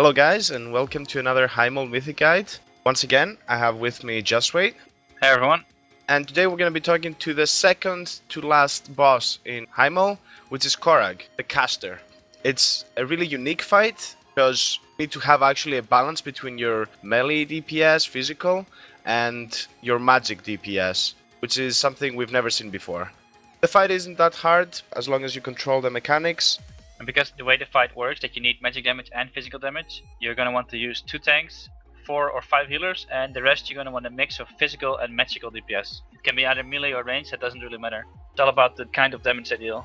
Hello guys, and welcome to another Hymal Mythic guide. Once again, I have with me Just Wait. Hey everyone. And today we're going to be talking to the second to last boss in Hymal, which is Korag, the caster. It's a really unique fight, because you need to have actually a balance between your melee DPS, physical, and your magic DPS, which is something we've never seen before. The fight isn't that hard, as long as you control the mechanics. And because the way the fight works, that you need magic damage and physical damage, you're gonna want to use 2 tanks, 4 or 5 healers, and the rest you're gonna want a mix of physical and magical DPS. It can be either melee or range, that doesn't really matter. It's all about the kind of damage they deal.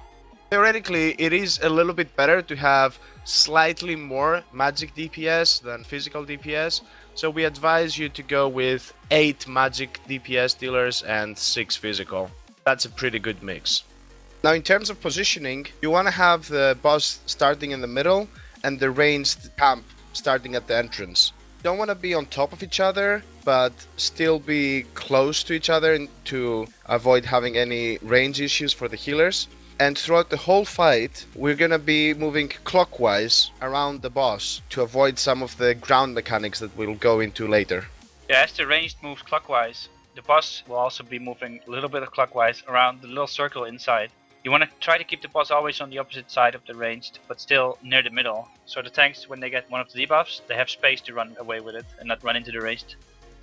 Theoretically, it is a little bit better to have slightly more magic DPS than physical DPS, so we advise you to go with 8 magic DPS dealers and 6 physical. That's a pretty good mix. Now, in terms of positioning, you want to have the boss starting in the middle and the ranged camp starting at the entrance. You don't want to be on top of each other, but still be close to each other to avoid having any range issues for the healers. And throughout the whole fight, we're gonna be moving clockwise around the boss to avoid some of the ground mechanics that we'll go into later. Yeah, as the ranged moves clockwise, the boss will also be moving a little bit of clockwise around the little circle inside. You want to try to keep the boss always on the opposite side of the ranged, but still near the middle. So the tanks, when they get one of the debuffs, they have space to run away with it and not run into the ranged.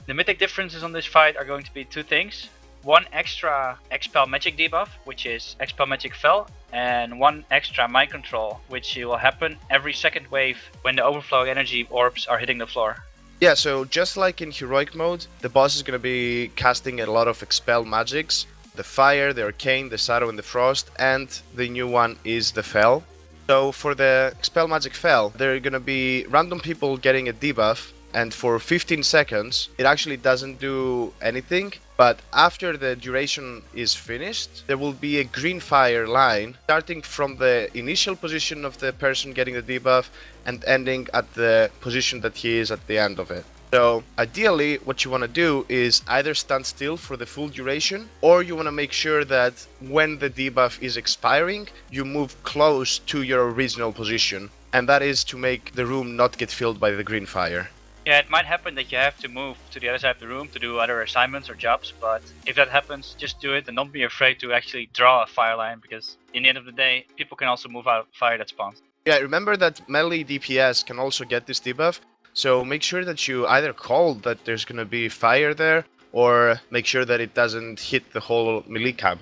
The mythic differences on this fight are going to be 2 things. 1 extra Expel magic debuff, which is Expel magic fell, and 1 extra mind control, which will happen every second wave when the overflow energy orbs are hitting the floor. Yeah, so just like in heroic mode, the boss is gonna be casting a lot of Expel magics. The fire, the arcane, the shadow and the frost, and the new one is the fell. So for the Expel magic fell, there are gonna be random people getting a debuff, and for 15 seconds it actually doesn't do anything, but after the duration is finished, there will be a green fire line starting from the initial position of the person getting the debuff and ending at the position that he is at the end of it. So ideally, what you want to do is either stand still for the full duration, or you want to make sure that when the debuff is expiring, you move close to your original position, and that is to make the room not get filled by the green fire. Yeah, it might happen that you have to move to the other side of the room to do other assignments or jobs, but if that happens, just do it and don't be afraid to actually draw a fire line, because in the end of the day, people can also move out of fire that spawns. Yeah, remember that melee DPS can also get this debuff, so make sure that you either call that there's gonna be fire there, or make sure that it doesn't hit the whole melee camp.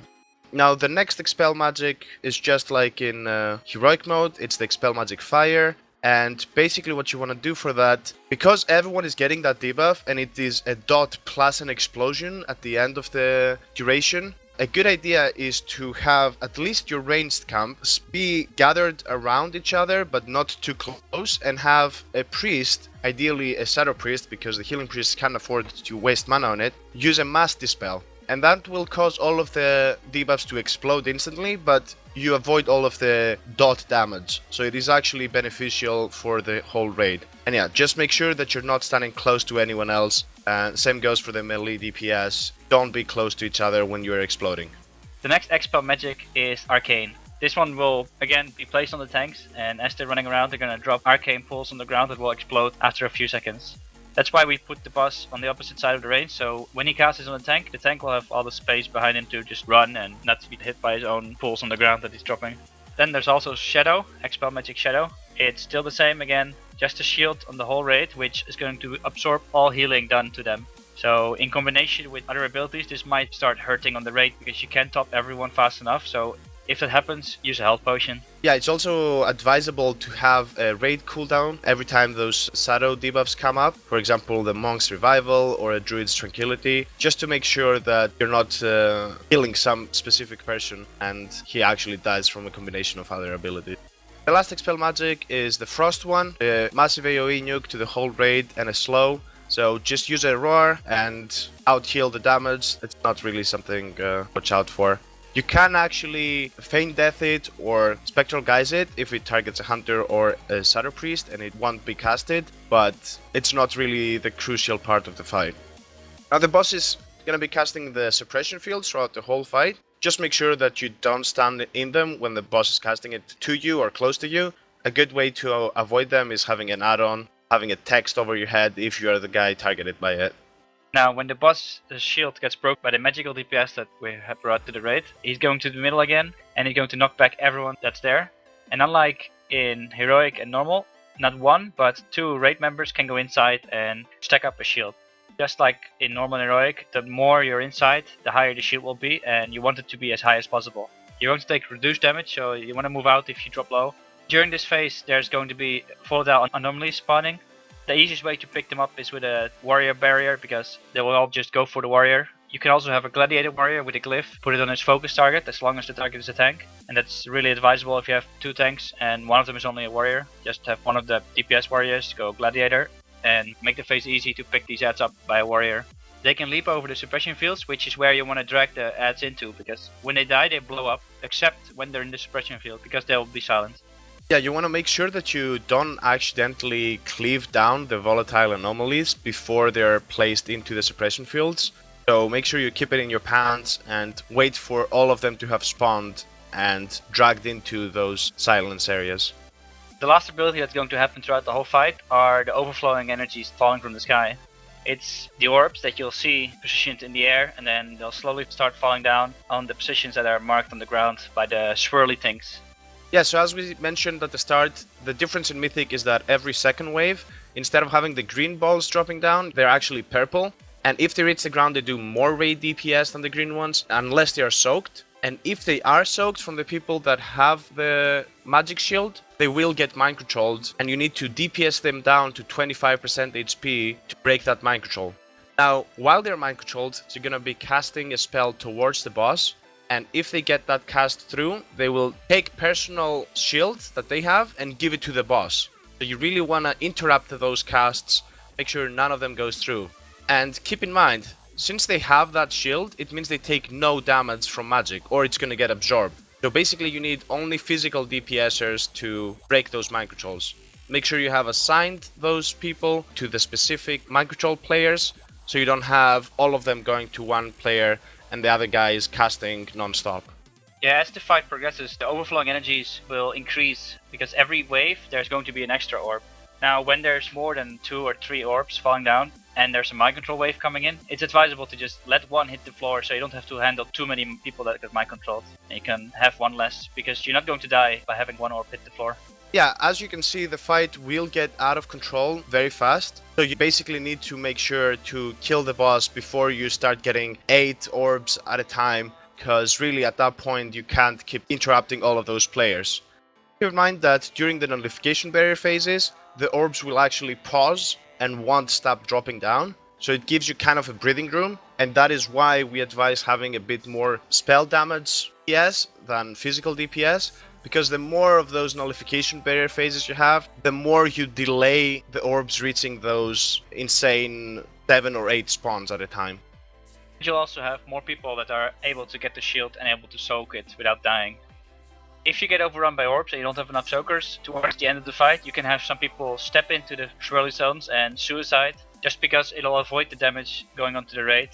Now, the next Expel magic is just like in heroic mode, it's the Expel magic fire. And basically what you want to do for that, because everyone is getting that debuff and it is a dot plus an explosion at the end of the duration, a good idea is to have at least your ranged camps be gathered around each other but not too close, and have a priest, ideally a shadow priest because the healing priest can't afford to waste mana on it, use a mass dispel. And that will cause all of the debuffs to explode instantly, but you avoid all of the dot damage. So it is actually beneficial for the whole raid. And yeah, just make sure that you're not standing close to anyone else. Same goes for the melee DPS. Don't be close to each other when you're exploding. The next Expel magic is Arcane. This one will again be placed on the tanks, and as they're running around, they're gonna drop arcane pulls on the ground that will explode after a few seconds. That's why we put the boss on the opposite side of the range, so when he casts on the tank will have all the space behind him to just run and not be hit by his own pulls on the ground that he's dropping. Then there's also Shadow, Expel Magic Shadow. It's still the same again, just a shield on the whole raid, which is going to absorb all healing done to them. So in combination with other abilities, this might start hurting on the raid because you can't top everyone fast enough, so if that happens, use a health potion. Yeah, it's also advisable to have a raid cooldown every time those shadow debuffs come up. For example, the Monk's Revival or a Druid's Tranquility, just to make sure that you're not killing some specific person and he actually dies from a combination of other abilities. The last Expel magic is the Frost one, a massive AoE nuke to the whole raid and a slow. So just use a roar and out-heal the damage. It's not really something to watch out for. You can actually feign death it or spectral guise it if it targets a hunter or a shadow priest and it won't be casted, but it's not really the crucial part of the fight. Now the boss is going to be casting the suppression fields throughout the whole fight. Just make sure that you don't stand in them when the boss is casting it to you or close to you. A good way to avoid them is having an add-on. having a text over your head if you are the guy targeted by it. Now, when the boss shield gets broken by the magical DPS that we have brought to the raid, he's going to the middle again, and he's going to knock back everyone that's there. And unlike in Heroic and Normal, not one, but two raid members can go inside and stack up a shield. Just like in Normal and Heroic, the more you're inside, the higher the shield will be, and you want it to be as high as possible. You're going to take reduced damage, so you want to move out if you drop low. During this phase, there's going to be fall down anomalies spawning. The easiest way to pick them up is with a warrior barrier, because they will all just go for the warrior. You can also have a gladiator warrior with a glyph, put it on his focus target as long as the target is a tank. And that's really advisable if you have two tanks and one of them is only a warrior. Just have one of the DPS warriors go gladiator and make the phase easy to pick these ads up by a warrior. They can leap over the suppression fields, which is where you want to drag the ads into, because when they die they blow up, except when they're in the suppression field, because they'll be silent. Yeah, you want to make sure that you don't accidentally cleave down the volatile anomalies before they're placed into the suppression fields. So make sure you keep it in your pants and wait for all of them to have spawned and dragged into those silence areas. The last ability that's going to happen throughout the whole fight are the overflowing energies falling from the sky. It's the orbs that you'll see positioned in the air, and then they'll slowly start falling down on the positions that are marked on the ground by the swirly things. Yeah, so as we mentioned at the start, the difference in Mythic is that every second wave, instead of having the green balls dropping down, they're actually purple. And if they reach the ground, they do more raid DPS than the green ones, unless they are soaked. And if they are soaked from the people that have the magic shield, they will get mind controlled, and you need to DPS them down to 25% HP to break that mind control. Now, while they're mind controlled, you're gonna be casting a spell towards the boss. And if they get that cast through, they will take personal shields that they have and give it to the boss. So you really want to interrupt those casts, make sure none of them goes through. And keep in mind, since they have that shield, it means they take no damage from magic, or it's going to get absorbed. So basically you need only physical DPSers to break those mind controls. Make sure you have assigned those people to the specific mind control players, so you don't have all of them going to one player and the other guy is casting non-stop. Yeah, as the fight progresses, the overflowing energies will increase, because every wave there's going to be an extra orb. Now, when there's more than 2 or 3 orbs falling down, and there's a mind control wave coming in, it's advisable to just let one hit the floor, so you don't have to handle too many people that get mind controlled. And you can have one less, because you're not going to die by having one orb hit the floor. Yeah, as you can see, the fight will get out of control very fast. So you basically need to make sure to kill the boss before you start getting 8 orbs at a time, because really at that point you can't keep interrupting all of those players. Keep in mind that during the nullification barrier phases, the orbs will actually pause and won't stop dropping down. So it gives you kind of a breathing room, and that is why we advise having a bit more spell damage DPS than physical DPS. Because the more of those nullification barrier phases you have, the more you delay the orbs reaching those insane 7 or 8 spawns at a time. You'll also have more people that are able to get the shield and able to soak it without dying. If you get overrun by orbs and you don't have enough soakers, towards the end of the fight you can have some people step into the swirly zones and suicide, just because it'll avoid the damage going onto the raid.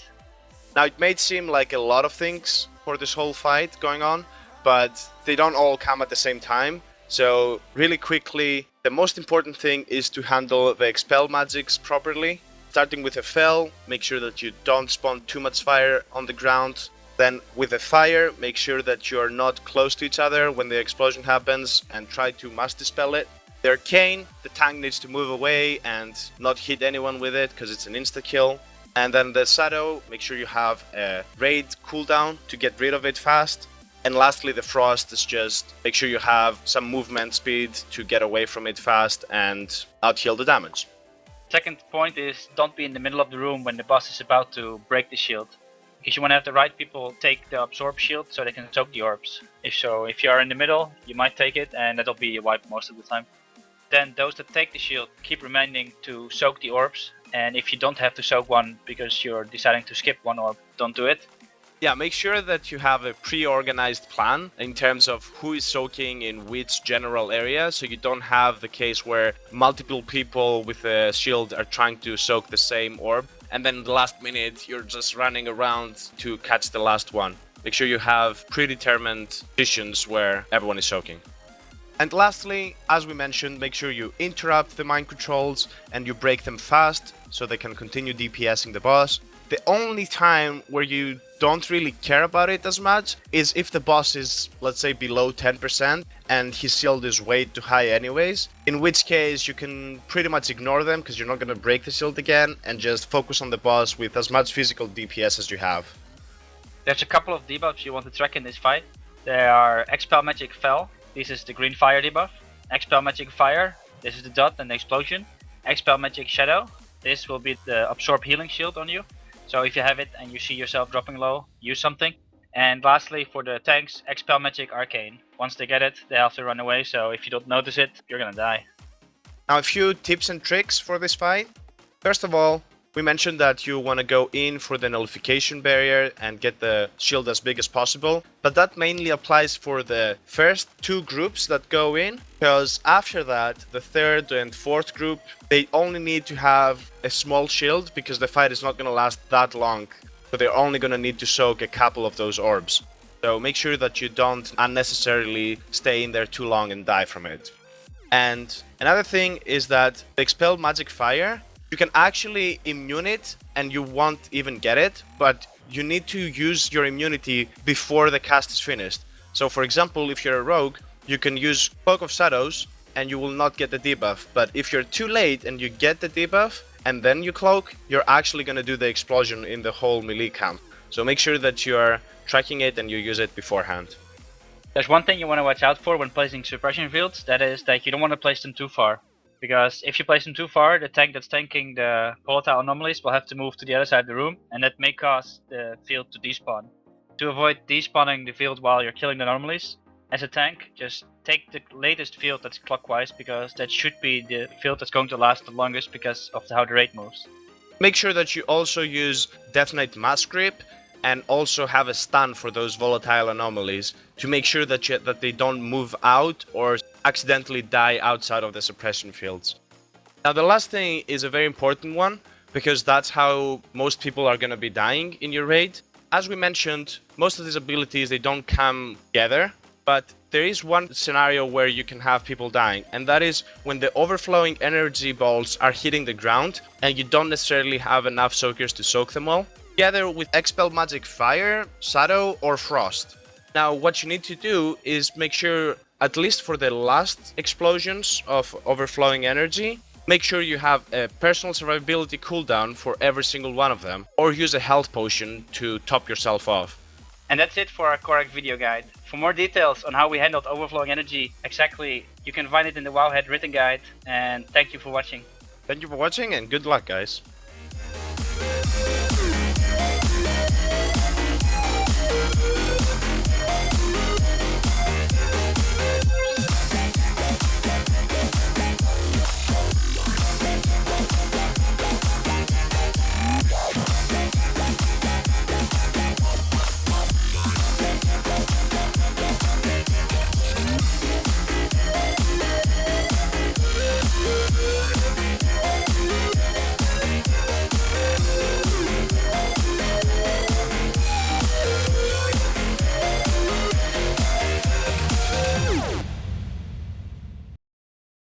Now it may seem like a lot of things for this whole fight going on, but they don't all come at the same time. So really quickly, the most important thing is to handle the Expel magics properly. Starting with a Fel, make sure that you don't spawn too much fire on the ground. Then with the fire, make sure that you are not close to each other when the explosion happens and try to mass dispel it. The Arcane, the tank needs to move away and not hit anyone with it because it's an insta-kill. And then the Shadow, make sure you have a raid cooldown to get rid of it fast. And lastly, the Frost is just make sure you have some movement speed to get away from it fast and out-heal the damage. Second point is don't be in the middle of the room when the boss is about to break the shield, because you want to have the right people take the absorb shield so they can soak the orbs. If you are in the middle, you might take it and that'll be a wipe most of the time. Then those that take the shield keep reminding to soak the orbs, and if you don't have to soak one because you're deciding to skip one orb, don't do it. Yeah, make sure that you have a pre-organized plan in terms of who is soaking in which general area, so you don't have the case where multiple people with a shield are trying to soak the same orb, and then the last minute you're just running around to catch the last one. Make sure you have predetermined positions where everyone is soaking. And lastly, as we mentioned, make sure you interrupt the mind controls and you break them fast so they can continue DPSing the boss. The only time where you don't really care about it as much is if the boss is, let's say, below 10% and his shield is way too high anyways, in which case you can pretty much ignore them because you're not going to break the shield again and just focus on the boss with as much physical DPS as you have. There's a couple of debuffs you want to track in this fight. There are Expel Magic Fell. This is the green fire debuff. Expel Magic Fire. This is the dot and the explosion. Expel Magic Shadow. This will be the absorb healing shield on you. So if you have it and you see yourself dropping low, use something. And lastly, for the tanks, Expel Magic Arcane. Once they get it, they have to run away, so if you don't notice it, you're gonna die. Now, a few tips and tricks for this fight. First of all, we mentioned that you want to go in for the nullification barrier and get the shield as big as possible, but that mainly applies for the first two groups that go in, because after that, the third and fourth group, they only need to have a small shield because the fight is not going to last that long, so they're only going to need to soak a couple of those orbs. So make sure that you don't unnecessarily stay in there too long and die from it. And another thing is that the Expel Magic Fire, you can actually immune it and you won't even get it, but you need to use your immunity before the cast is finished. So for example, if you're a rogue, you can use Cloak of Shadows and you will not get the debuff. But if you're too late and you get the debuff and then you cloak, you're actually going to do the explosion in the whole melee camp. So make sure that you are tracking it and you use it beforehand. There's one thing you want to watch out for when placing suppression fields, that is that you don't want to place them too far. Because if you place them too far, the tank that's tanking the volatile anomalies will have to move to the other side of the room, and that may cause the field to despawn. To avoid despawning the field while you're killing the anomalies, as a tank, just take the latest field that's clockwise, because that should be the field that's going to last the longest because of how the raid moves. Make sure that you also use Death Knight Mask Grip and also have a stun for those volatile anomalies to make sure that they don't move out or accidentally die outside of the suppression fields. Now the last thing is a very important one because that's how most people are going to be dying in your raid. As we mentioned, most of these abilities, they don't come together, but there is one scenario where you can have people dying, and that is when the overflowing energy balls are hitting the ground and you don't necessarily have enough soakers to soak them all, together with Expel Magic Fire, Shadow, or Frost. Now what you need to do is make sure, at least for the last explosions of overflowing energy, make sure you have a personal survivability cooldown for every single one of them, or use a health potion to top yourself off. And that's it for our correct video guide. For more details on how we handled overflowing energy exactly, you can find it in the Wowhead written guide, and thank you for watching. Thank you for watching and good luck, guys.